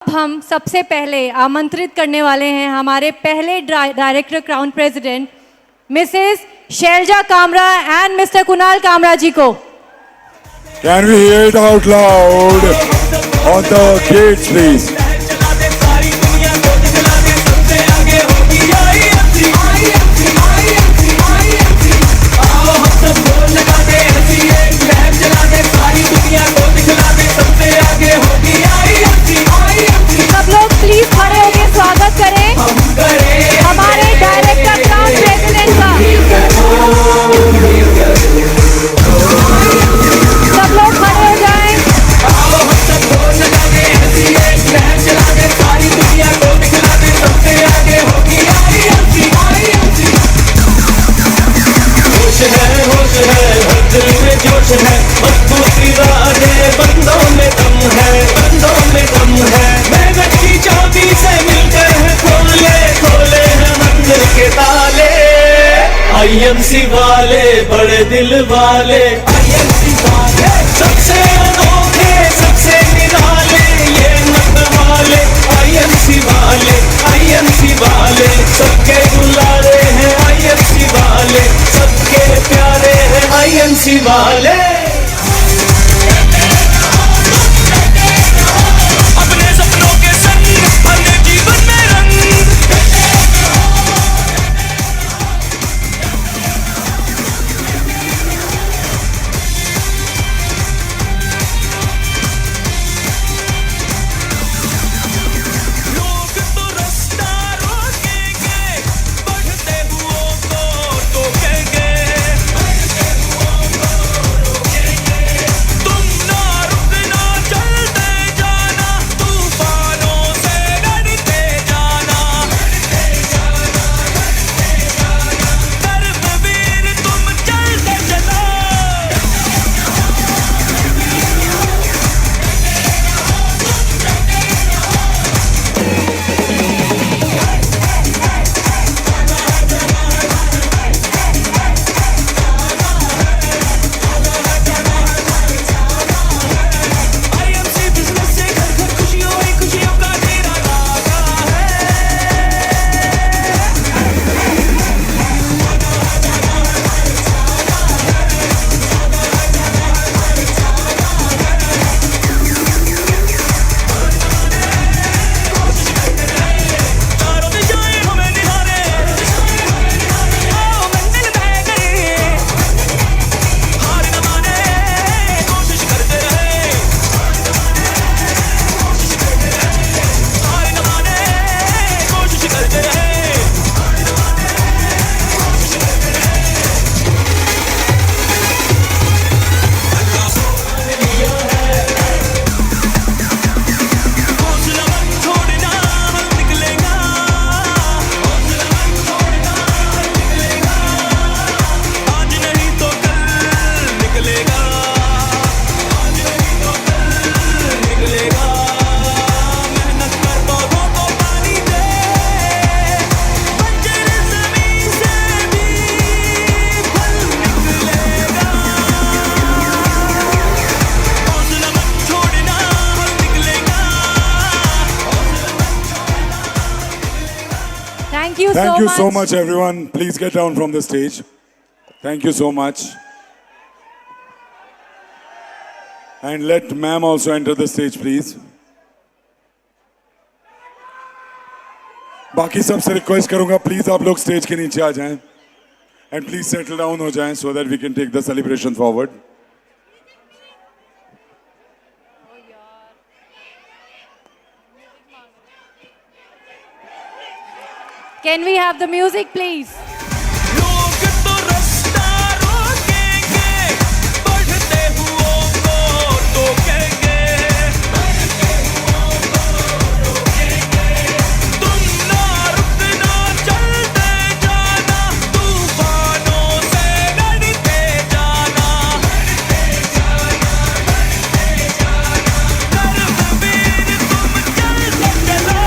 अब हम सबसे पहले आमंत्रित करने वाले हैं हमारे पहले director crown president Mrs Shailja Kamra and mister Kunal Kamra ji को। Can we hear it out loud on the gates, please? सब लोग प्लीज खड़े होकर स्वागत करें हमारे डायरेक्टर क्राउन प्रेसिडेंट का। सब लोग खड़े हो जाएं। होश है हर दिल में जोश है मजबूती राजे बंदों में दम है बंदों में दम है मेहनत की चाबी से मिलकर है खोले खोले हैं मंदिर के ताले आईएमसी वाले बड़े दिल वाले आईएमसी वाले सबसे अनोखे सबसे निराले ये नंद वाले आईएमसी वाले सबके दुलारे हैं आईएमसी वाले सबके प्यारे हैं आईएमसी वाले। अपने सपनों के संग अपने जीवन में रंग लोग तो रास्ता रोकेंगे बढ़ते हुओं को टोकेंगे तुम ना रुकना चलते जाना तूफानों से लड़ते जाना कर्मवीर तुम चलते चलो आईएमसी बिजनेस से घर घर खुशियों ही खुशियों का डेरा लगा चारों दिशाएं हमें निहारे आओ मंजिल तय करें हार न माने कोशिश करते रहे हार न माने कोशिश करते रहे हौसला मत छोड़ना हम निकलेगा आज नहीं तो कल निकलेगा आज नहीं तो कल निकलेगा मेहनत कर पौधों को पानी दे बंजर जमीन से भी फल निकलेगा हौसला मत छोड़ना हम निकलेगा thank you Thank you so so much। much, everyone. Please get down from the stage. Thank you so much. And let ma'am also enter the stage, please. बाकी सबसे रिक्वेस्ट करूंगा प्लीज आप लोग स्टेज के नीचे आ जाएं एंड प्लीज सेटल डाउन हो जाएं so that we can take the celebration forward. Can we have the music please? लोग तो रास्ता रोकेंगे बढ़ते हुओं को टोकेंगे तुम ना रुकना चलते जाना तूफानों से लड़ते जाना कर्मवीर तुम चलते चलो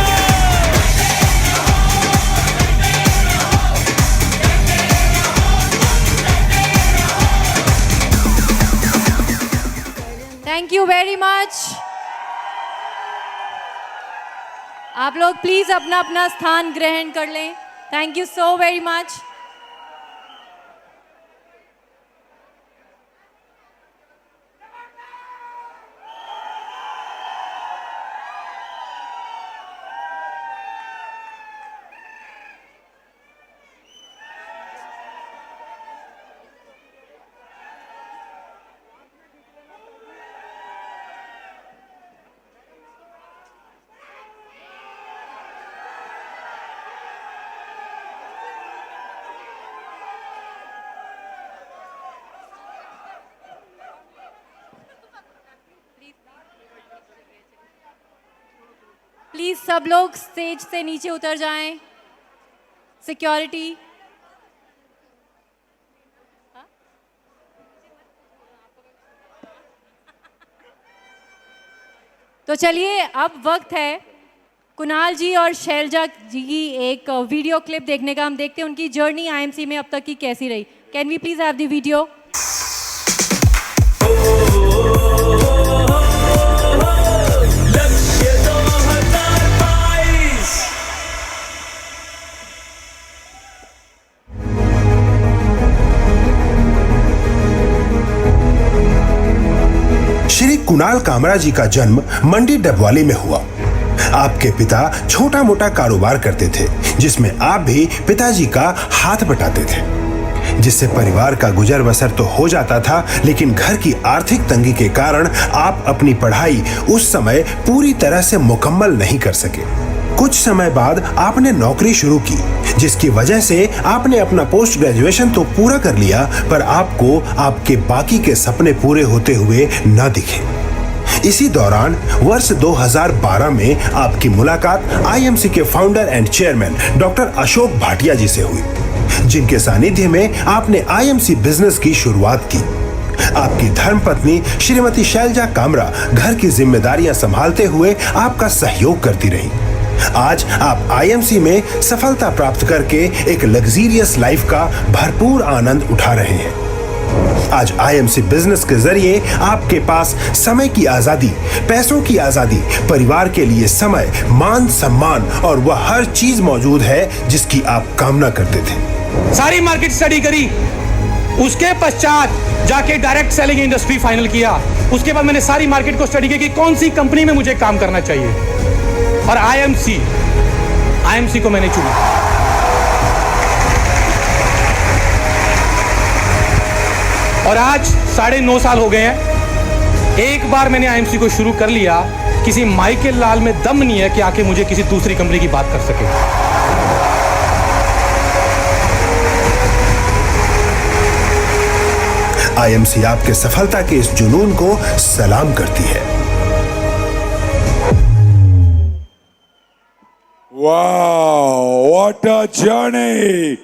आप लोग प्लीज अपना अपना स्थान ग्रहण कर लें। Thank you so very much. Please सब लोग स्टेज से नीचे उतर जाएं। सिक्योरिटी। तो चलिए अब वक्त है कुणाल जी और शैलजा जी की एक वीडियो क्लिप देखने का। हम देखते हैं उनकी जर्नी आईएमसी में अब तक की कैसी रही। Can we please have the video? Shri Kunal Kamra ji का जन्म मंडी डबवाली में हुआ। आपके पिता छोटा मोटा कारोबार करते थे, जिसमें आप भी पिताजी का हाथ बटाते थे, जिससे परिवार का गुजर बसर तो हो जाता था, लेकिन घर की आर्थिक तंगी के कारण आप अपनी पढ़ाई उस समय पूरी तरह से मुकम्मल नहीं कर सके। कुछ समय बाद आपने नौकरी शुरू की, जिसकी वजह से आपने अपना पोस्ट ग्रेजुएशन तो पूरा कर लिया, पर आपको आपके बाकी के सपने पूरे होते हुए न दिखे। इसी दौरान वर्ष 2012 में आपकी मुलाकात आईएमसी के founder and chairman doctor Ashok Bhatia ji से हुई, जिनके सानिध्य में आपने आईएमसी बिजनेस की शुरुआत की। आपकी धर्मपत्नी श्रीमती शैलजा कामरा घर की जिम्मेदारियां संभालते हुए आपका सहयोग करती रही। आज आप आईएमसी में सफलता प्राप्त करके एक लग्जरियस लाइफ का भरपूर आनंद उठा रहे हैं। आज आईएमसी बिजनेस के जरिए आपके पास समय की आजादी, पैसों की आजादी, परिवार के लिए समय, मान सम्मान और वह हर चीज मौजूद है जिसकी आप कामना करते थे। सारी मार्केट स्टडी करी, उसके पश्चात जाके डायरेक्ट सेलिंग इंडस्ट्री फाइनल किया। उसके बाद मैंने सारी मार्केट को स्टडी की कि कौन सी कंपनी में मुझे काम करना चाहिए, और आईएमसी को मैंने चुना। और आज 9.5 साल हो गए हैं। एक बार मैंने आईएमसी को शुरू कर लिया, किसी माइकल लाल में दम नहीं है कि आके मुझे किसी दूसरी कंपनी की बात कर सके। आईएमसी आपके सफलता के इस जुनून को सलाम करती है। Wow, what a journey!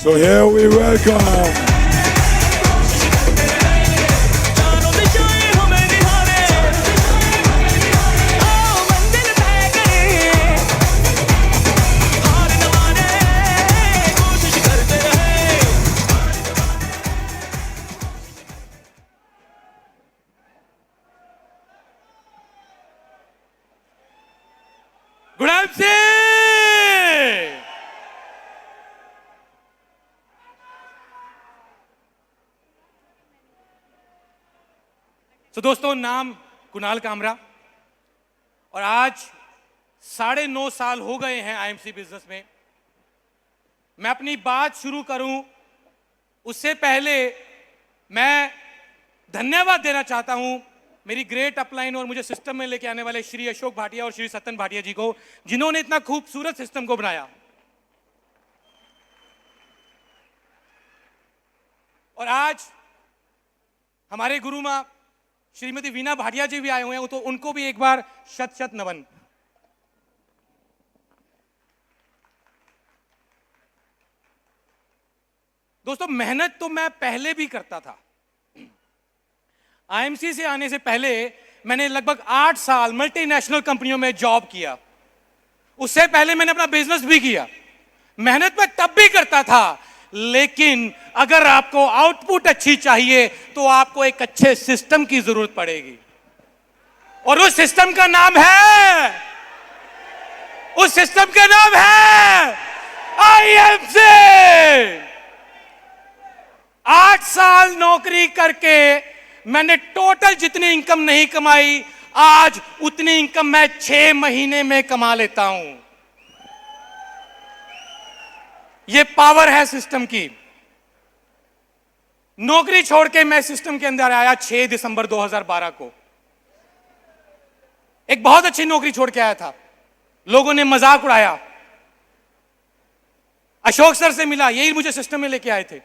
So here we welcome गुलाम सिंह। तो दोस्तों, नाम कुणाल कामरा, और आज 9.5 साल हो गए हैं आईएमसी बिजनेस में। मैं अपनी बात शुरू करूं उससे पहले मैं धन्यवाद देना चाहता हूं मेरी ग्रेट अपलाइन और मुझे सिस्टम में लेके आने वाले श्री अशोक भाटिया और श्री सतन भाटिया जी को, जिन्होंने इतना खूबसूरत सिस्टम को बनाया। और आज हमारे गुरु मां श्रीमती वीना भाटिया जी भी आए हुए हैं, तो उनको भी एक बार शत शत नमन। दोस्तों, मेहनत तो मैं पहले भी करता था। आईएमसी से आने से पहले मैंने लगभग 8 साल मल्टीनेशनल कंपनियों में जॉब किया। उससे पहले मैंने अपना बिजनेस भी किया। मेहनत मैं तब भी करता था, लेकिन अगर आपको आउटपुट अच्छी चाहिए तो आपको एक अच्छे सिस्टम की जरूरत पड़ेगी, और उस सिस्टम का नाम है उस सिस्टम का नाम है आईएमसी। 8 साल नौकरी करके मैंने टोटल जितनी इनकम नहीं कमाई, आज उतनी इनकम मैं 6 महीने में कमा लेता हूं। यह पावर है सिस्टम की। नौकरी छोड़ के मैं सिस्टम के अंदर आया 6 दिसंबर 2012 को। एक बहुत अच्छी नौकरी छोड़ के आया था। लोगों ने मजाक उड़ाया। अशोक सर से मिला, यही मुझे सिस्टम में लेके आए थे।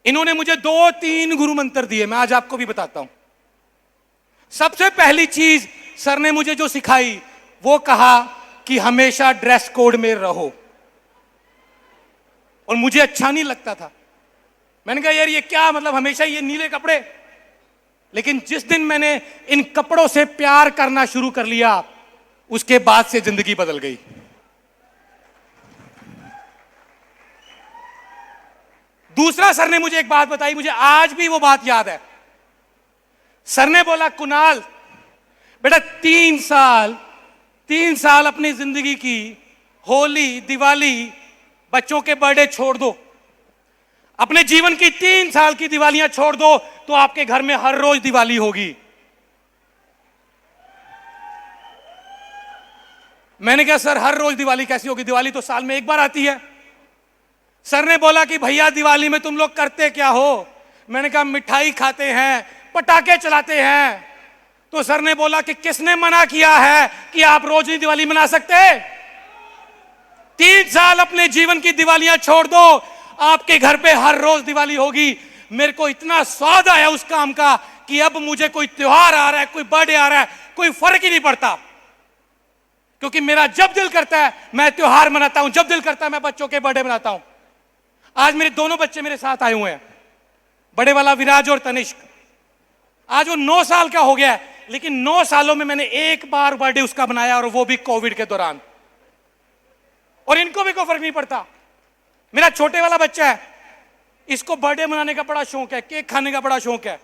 इन्होंने मुझे 2-3 गुरु मंत्र दिए, मैं आज आपको भी बताता हूं। सबसे पहली चीज सर ने मुझे जो सिखाई, वो कहा कि हमेशा ड्रेस कोड में रहो। और मुझे अच्छा नहीं लगता था। मैंने कहा यार ये क्या मतलब, हमेशा ये नीले कपड़े। लेकिन जिस दिन मैंने इन कपड़ों से प्यार करना शुरू कर लिया, उसके बाद से जिंदगी बदल गई। दूसरा, सर ने मुझे एक बात बताई, मुझे आज भी वो बात याद है। सर ने बोला कुणाल बेटा 3 साल अपनी जिंदगी की होली, दिवाली, बच्चों के बर्थडे छोड़ दो। अपने जीवन की 3 साल की दिवालियां छोड़ दो, तो आपके घर में हर रोज दिवाली होगी। मैंने कहा सर हर रोज दिवाली कैसी होगी, दिवाली तो साल में एक बार आती है। सर ने बोला कि भैया दिवाली में तुम लोग करते क्या हो? मैंने कहा मिठाई खाते हैं, पटाखे चलाते हैं। तो सर ने बोला कि किसने मना किया है कि आप रोज नहीं दिवाली मना सकते? 3 साल अपने जीवन की दिवालियां छोड़ दो, आपके घर पे हर रोज दिवाली होगी। मेरे को इतना स्वाद आया उस काम का कि अब मुझे कोई त्योहार आ रहा है, कोई बर्थडे आ रहा है, कोई फर्क ही नहीं पड़ता। क्योंकि मेरा जब दिल करता है मैं त्योहार मनाता हूं, जब दिल करता है मैं बच्चों के बर्थडे मनाता हूं। आज मेरे दोनों बच्चे मेरे साथ आए हुए हैं, बड़े वाला विराज और तनिष्क। आज वो 9 साल का हो गया है, लेकिन 9 सालों में मैंने एक बार बर्थडे उसका बनाया, और वो भी कोविड के दौरान। और इनको भी कोई फर्क नहीं पड़ता। मेरा छोटे वाला बच्चा है, इसको बर्थडे मनाने का बड़ा शौक है, केक खाने का बड़ा शौक है।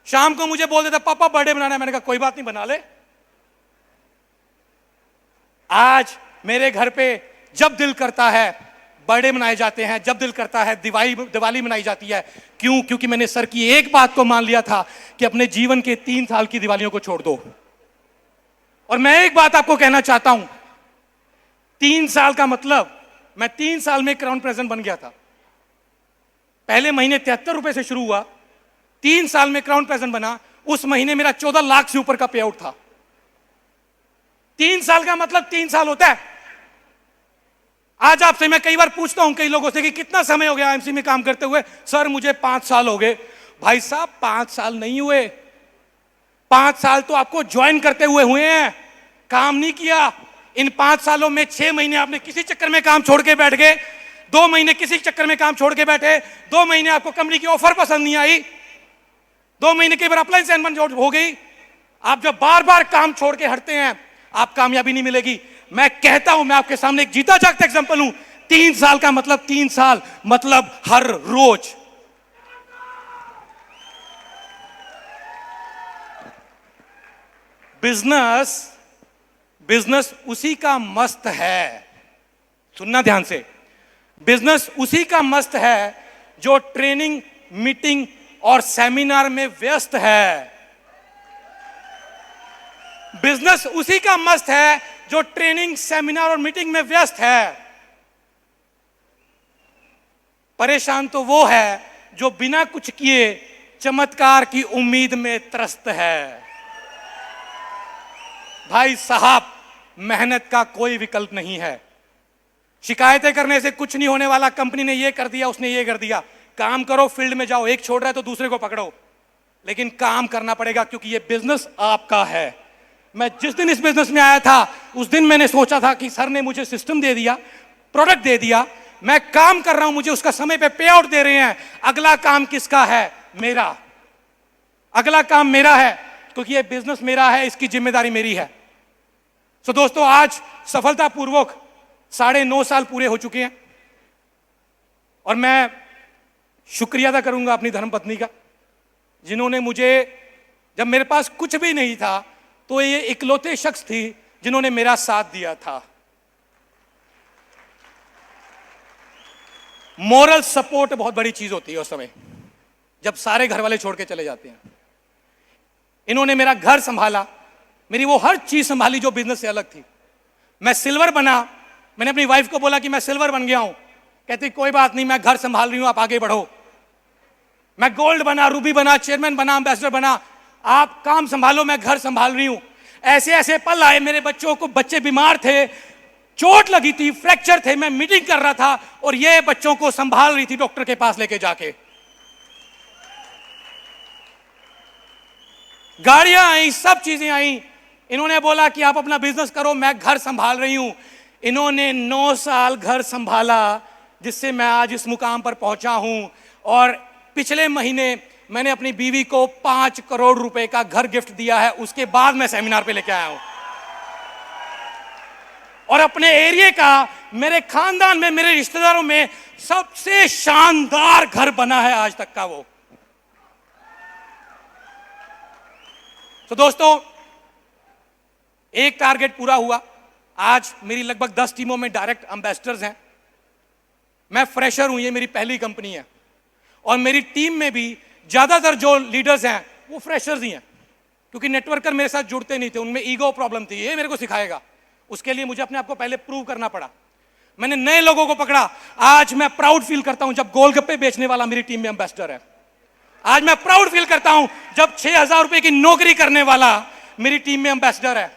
शाम को मुझे बोल देता पापा बर्थडे मनाना है। मैंने कहा कोई बात नहीं, बना ले। आज मेरे घर पे जब दिल करता है बर्थडे मनाए जाते हैं, जब दिल करता है दिवाली मनाई जाती है। क्यों? क्योंकि मैंने सर की एक बात को मान लिया था कि अपने जीवन के 3 साल की दिवालियों को छोड़ दो। और मैं एक बात आपको कहना चाहता हूं, 3 साल का मतलब, मैं 3 साल में क्राउन प्रेजेंट बन गया था। पहले महीने 73 रुपए से शुरू हुआ, 3 साल में क्राउन प्रेजेंट बना। उस महीने मेरा 14 लाख से ऊपर का पे आउट था। 3 साल का मतलब 3 साल होता है। आज आपसे मैं कई बार पूछता हूं कई लोगों से कि कितना समय हो गया आईएमसी में काम करते हुए? सर मुझे 5 साल हो गए। भाई साहब 5 साल नहीं हुए, 5 साल तो आपको ज्वाइन करते हुए हैं, काम नहीं किया। इन 5 सालों में 6 महीने आपने किसी चक्कर में काम छोड़ के बैठ गए, 2 महीने किसी चक्कर में काम छोड़ के बैठे, 2 महीने आपको कंपनी की ऑफर पसंद नहीं आई, 2 महीने के बाद अप्लायंस असाइनमेंट हो गई। आप जब बार बार काम छोड़ के हटते हैं, आप कामयाबी नहीं मिलेगी। मैं कहता हूं, मैं आपके सामने एक जीता जागता एग्जांपल हूं। 3 साल का मतलब 3 साल, मतलब हर रोज। बिजनेस उसी का मस्त है, सुनना ध्यान से, बिजनेस उसी का मस्त है जो ट्रेनिंग, मीटिंग और सेमिनार में व्यस्त है। बिजनेस उसी का मस्त है जो ट्रेनिंग, सेमिनार और मीटिंग में व्यस्त है। परेशान तो वो है जो बिना कुछ किए चमत्कार की उम्मीद में त्रस्त है। भाई साहब, मेहनत का कोई विकल्प नहीं है। शिकायतें करने से कुछ नहीं होने वाला। कंपनी ने ये कर दिया, उसने ये कर दिया। काम करो, फील्ड में जाओ, एक छोड़ रहा है तो दूसरे को पकड़ो, लेकिन काम करना पड़ेगा, क्योंकि ये बिजनेस आपका है। मैं जिस दिन इस बिजनेस में आया था, उस दिन मैंने सोचा था कि सर ने मुझे सिस्टम दे दिया, प्रोडक्ट दे दिया, मैं काम कर रहा हूं, मुझे उसका समय पे पे आउट दे रहे हैं। अगला काम किसका है? मेरा। अगला काम मेरा है, क्योंकि ये बिजनेस मेरा है, इसकी जिम्मेदारी मेरी है। सो दोस्तों, आज सफलतापूर्वक 9.5 साल पूरे हो चुके हैं, और मैं शुक्रिया अदा करूंगा अपनी धर्मपत्नी का, जिन्होंने मुझे, जब मेरे पास कुछ भी नहीं था, तो ये इकलौते शख्स थी जिन्होंने मेरा साथ दिया था। मोरल सपोर्ट बहुत बड़ी चीज होती है उस समय, जब सारे घर वाले छोड़ के चले जाते हैं। इन्होंने मेरा घर संभाला, मेरी वो हर चीज संभाली जो बिजनेस से अलग थी। मैं सिल्वर बना, मैंने अपनी वाइफ को बोला कि मैं सिल्वर बन गया हूं, कहती कोई बात नहीं, मैं घर संभाल रही हूं, आप आगे बढ़ो। मैं गोल्ड बना, रूबी बना, चेयरमैन बना, एम्बेसडर बना, आप काम संभालो, मैं घर संभाल रही हूं। ऐसे ऐसे पल आए, मेरे बच्चों को, बच्चे बीमार थे, चोट लगी थी, फ्रैक्चर थे, मैं मीटिंग कर रहा था और ये बच्चों को संभाल रही थी डॉक्टर के पास लेके जाके। गाड़ियां आई, सब चीजें आई। इन्होंने बोला कि आप अपना बिजनेस करो, मैं घर संभाल रही हूं। इन्होंने 9 साल घर संभाला, जिससे मैं आज इस मुकाम पर पहुंचा हूं। और पिछले महीने मैंने अपनी बीवी को 5 करोड़ रुपए का घर गिफ्ट दिया है, उसके बाद मैं सेमिनार पे लेके आया हूं। और अपने एरिया का, मेरे खानदान में, मेरे रिश्तेदारों में सबसे शानदार घर बना है आज तक का वो। तो दोस्तों, एक टारगेट पूरा हुआ। आज मेरी लगभग 10 टीमों में डायरेक्ट एम्बेसडर्स हैं। मैं फ्रेशर हूं, ये मेरी पहली कंपनी है। और मेरी टीम में भी ज्यादातर जो लीडर्स हैं वो फ्रेशर्स ही हैं, क्योंकि नेटवर्कर मेरे साथ जुड़ते नहीं थे, उनमें ईगो प्रॉब्लम थी। ये मेरे को सिखाएगा, उसके लिए मुझे अपने आप को पहले प्रूव करना पड़ा। मैंने नए लोगों को पकड़ा। आज मैं प्राउड फील करता हूं जब गोलगप्पे बेचने वाला मेरी टीम में एम्बेसडर है। आज मैं प्राउड फील करता हूं जब 6,000 रुपए की नौकरी करने वाला मेरी टीम में एम्बेसडर है।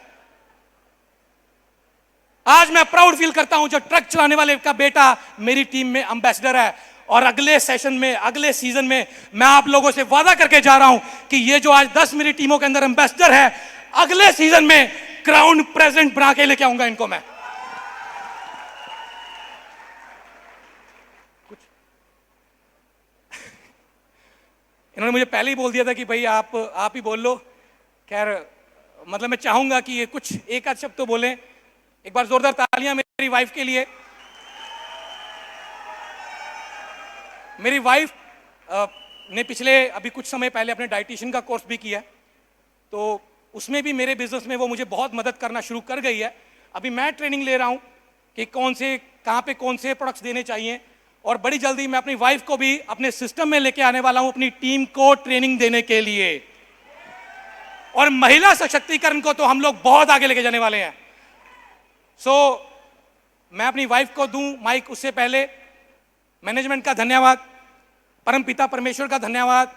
आज मैं प्राउड फील करता हूं जब ट्रक चलाने वाले का बेटा मेरी टीम में एम्बेसडर है। और अगले सेशन में, अगले सीजन में मैं आप लोगों से वादा करके जा रहा हूं कि ये जो आज 10 मेरी टीमों के अंदर एम्बेसडर है, अगले सीजन में क्राउन प्रेसिडेंट बना के लेके आऊंगा इनको मैं। इन्होंने मुझे पहले ही बोल दिया था कि भाई आप ही बोल लो। खैर, मतलब मैं चाहूंगा कि ये कुछ एक आध शब्द तो बोलें। एक बार जोरदार तालियां मेरी वाइफ के लिए। मेरी वाइफ ने पिछले अभी कुछ समय पहले अपने डाइटिशियन का कोर्स भी किया है, तो उसमें भी मेरे बिजनेस में वो मुझे बहुत मदद करना शुरू कर गई है। अभी मैं ट्रेनिंग ले रहा हूं कि कहाँ पे कौन से प्रोडक्ट्स देने चाहिए। और बड़ी जल्दी मैं अपनी वाइफ को भी अपने सिस्टम में लेके आने वाला हूं, अपनी टीम को ट्रेनिंग देने के लिए। और महिला सशक्तिकरण को तो हम लोग बहुत आगे लेके जाने वाले हैं। मैं अपनी वाइफ को दूं माइक, उससे पहले मैनेजमेंट का धन्यवाद, परमपिता परमेश्वर का धन्यवाद,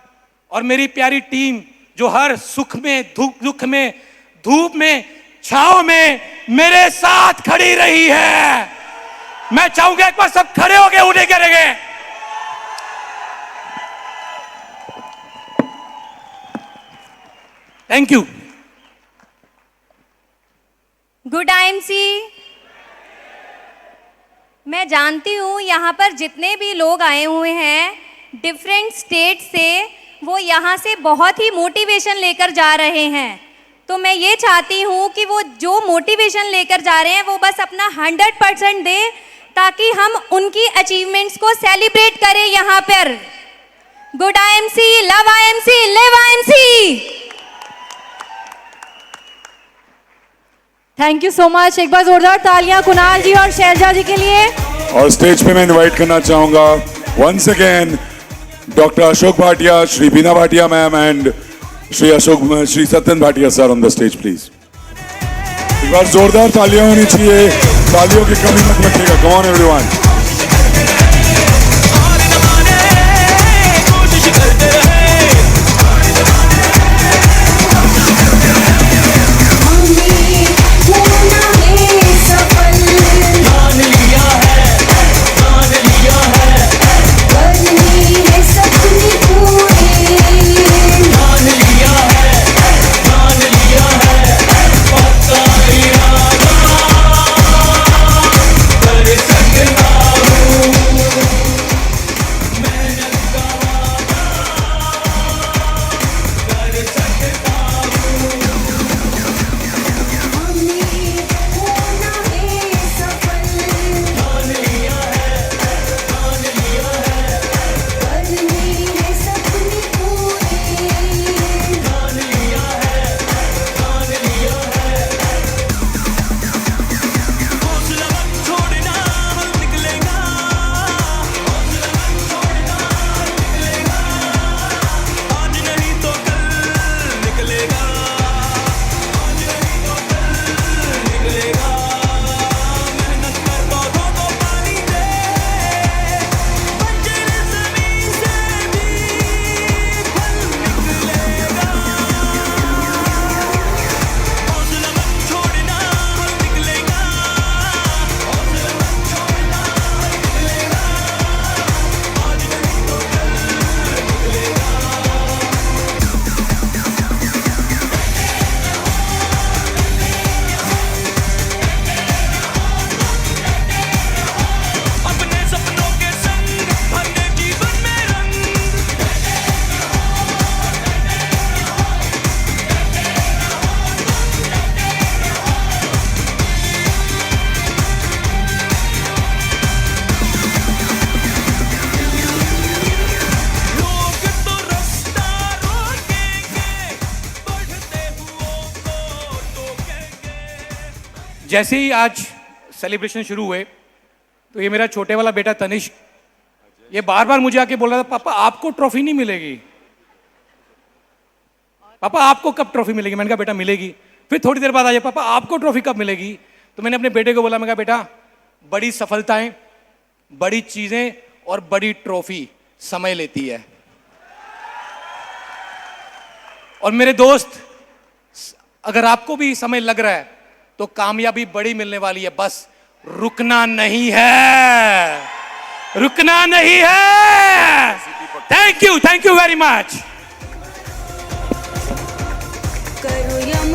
और मेरी प्यारी टीम जो हर सुख में, दुख में, धूप में, छांव में मेरे साथ खड़ी रही है। मैं चाहूंगा एक बार सब खड़े हो गए, उठे करेंगे। Thank you. Good IMC. मैं जानती हूँ यहाँ पर जितने भी लोग आए हुए हैं डिफरेंट स्टेट से, वो यहाँ से बहुत ही मोटिवेशन लेकर जा रहे हैं। तो मैं ये चाहती हूँ कि वो जो मोटिवेशन लेकर जा रहे हैं वो बस अपना 100% दे, ताकि हम उनकी अचीवमेंट्स को सेलिब्रेट करें यहाँ पर। Good IMC, love IMC, live IMC. Thank you so much. एक बार जोरदार तालियां कुणाल जी और शैलजा जी के लिए। और स्टेज पे मैं इनवाइट करना चाहूंगा once again doctor Ashok Bhatia, Shri Beena Bhatia ma'am and Shri Satyan Bhatia sir on the stage please. एक बार जोरदार तालियां होनी चाहिए, तालियों की कमी मत रखिएगा। Come on everyone. कर सकता जैसे ही आज सेलिब्रेशन शुरू हुए तो ये मेरा छोटे वाला बेटा तनिष्क ये बार बार मुझे आके बोल रहा था, पापा आपको ट्रॉफी नहीं मिलेगी, पापा आपको कब ट्रॉफी मिलेगी। मैंने कहा बेटा मिलेगी। फिर थोड़ी देर बाद आ जाए, पापा आपको ट्रॉफी कब मिलेगी। तो मैंने अपने बेटे को बोला, मैं कहा बेटा बड़ी सफलताएं, बड़ी चीजें और बड़ी ट्रॉफी समय लेती है। और मेरे दोस्त, अगर आपको भी समय लग रहा है तो कामयाबी बड़ी मिलने वाली है, बस रुकना नहीं है, रुकना नहीं है। Thank you very much. करो यम